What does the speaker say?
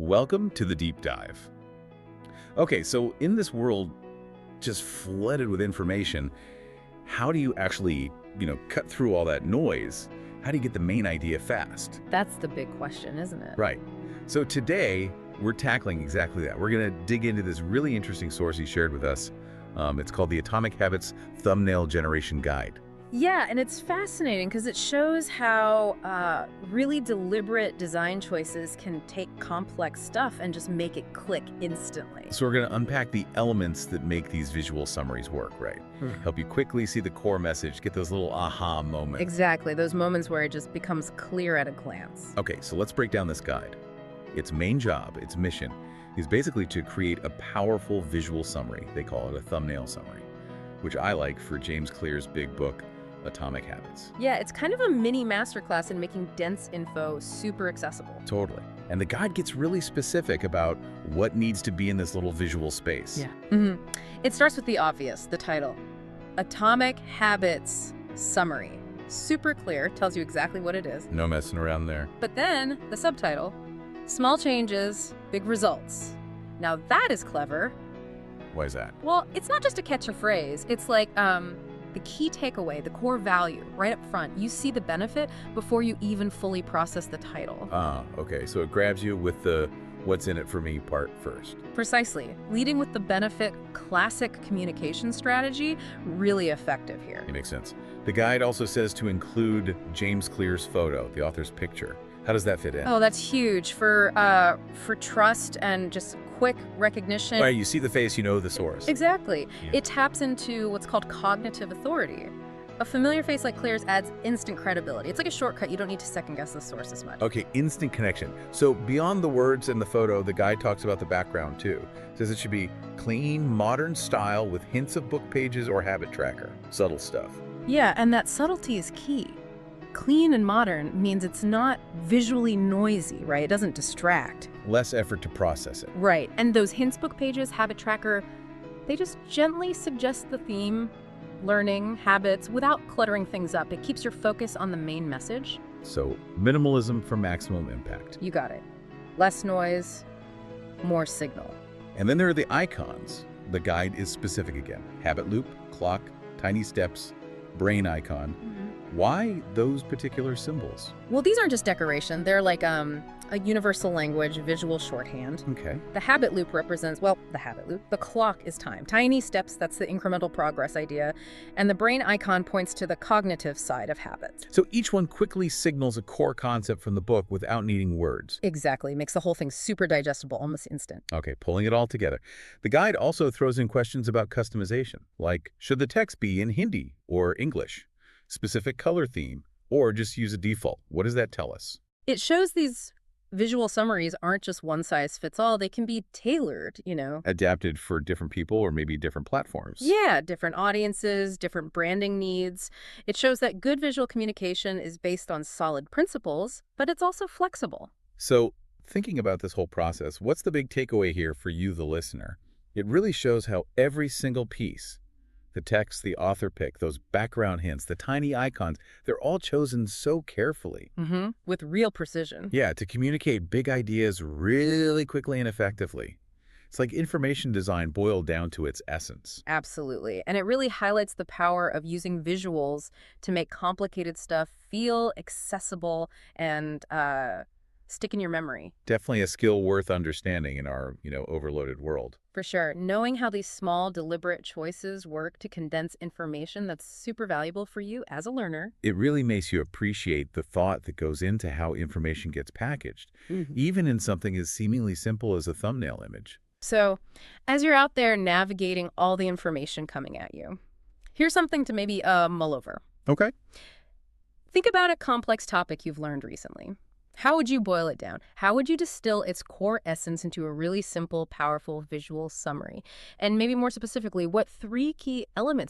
Welcome to the deep dive. Okay, so in this world just flooded with information, how do you actually, cut through all that noise? How do you get the main idea fast? That's the big question, isn't it? Right. So today, we're tackling exactly that. We're going to dig into this really interesting source he shared with us. It's called the Atomic Habits Thumbnail Generation Guide. Yeah, and it's fascinating because it shows how really deliberate design choices can take complex stuff and just make it click instantly. So we're going to unpack the elements that make these visual summaries work, right? Help you quickly see the core message, get those little aha moments. Exactly, those moments where it just becomes clear at a glance. Okay, so let's break down this guide. Its main job, its mission, is basically to create a powerful visual summary. They call it a thumbnail summary, which I like for James Clear's big book, Atomic Habits. Yeah, it's kind of a mini masterclass in making dense info super accessible. Totally. And the guide gets really specific about what needs to be in this little visual space. Yeah. It starts with the obvious, the title. Atomic Habits Summary. Super clear, tells you exactly what it is. No messing around there. But then, the subtitle, Small Changes, Big Results. Now that is clever. Why is that? Well, it's not just a catchy phrase. It's like, the key takeaway, the core value, right up front. You see the benefit before you even fully process the title. Ah, okay. So it grabs you with the what's in it for me part first. Precisely. Leading with the benefit, classic communication strategy, really effective here. It makes sense. The guide also says to include James Clear's photo, the author's picture. How does that fit in? Oh, that's huge for trust and just quick recognition. Right, you see the face, you know the source. Exactly. Yeah. It taps into what's called cognitive authority. A familiar face like Clear's adds instant credibility. It's like a shortcut. You don't need to second-guess the source as much. Okay, instant connection. So beyond the words and the photo, the guide talks about the background too. Says it should be clean, modern style with hints of book pages or habit tracker. Subtle stuff. Yeah, and that subtlety is key. Clean and modern means it's not visually noisy, right? It doesn't distract. Less effort to process it. Right, and those hints book pages, habit tracker, they just gently suggest the theme, learning, habits, without cluttering things up. It keeps your focus on the main message. So minimalism for maximum impact. You got it. Less noise, more signal. And then there are the icons. The guide is specific again. Habit loop, clock, tiny steps, brain icon. Why those particular symbols? Well, these aren't just decoration. They're like a universal language, visual shorthand. Okay. The habit loop represents, well, the habit loop. The clock is time. Tiny steps, that's the incremental progress idea. And the brain icon points to the cognitive side of habits. So each one quickly signals a core concept from the book without needing words. Exactly. Makes the whole thing super digestible, almost instant. Okay, pulling it all together. The guide also throws in questions about customization, like should the text be in Hindi or English? Specific color theme, or just use a default? What does that tell us? It shows these visual summaries aren't just one size fits all. They can be tailored, Adapted for different people or maybe different platforms. Yeah, different audiences, different branding needs. It shows that good visual communication is based on solid principles, but it's also flexible. So thinking about this whole process, what's the big takeaway here for you, the listener? It really shows how every single piece, the text, the author pick, those background hints, the tiny icons, they're all chosen so carefully. With real precision. Yeah, to communicate big ideas really quickly and effectively. It's like information design boiled down to its essence. Absolutely. And it really highlights the power of using visuals to make complicated stuff feel accessible and stick in your memory. Definitely a skill worth understanding in our, overloaded world. For sure. Knowing how these small, deliberate choices work to condense information that's super valuable for you as a learner. It really makes you appreciate the thought that goes into how information gets packaged, even in something as seemingly simple as a thumbnail image. So, as you're out there navigating all the information coming at you, here's something to maybe mull over. Okay. Think about a complex topic you've learned recently. How would you boil it down? How would you distill its core essence into a really simple, powerful visual summary? And maybe more specifically, what 3 key elements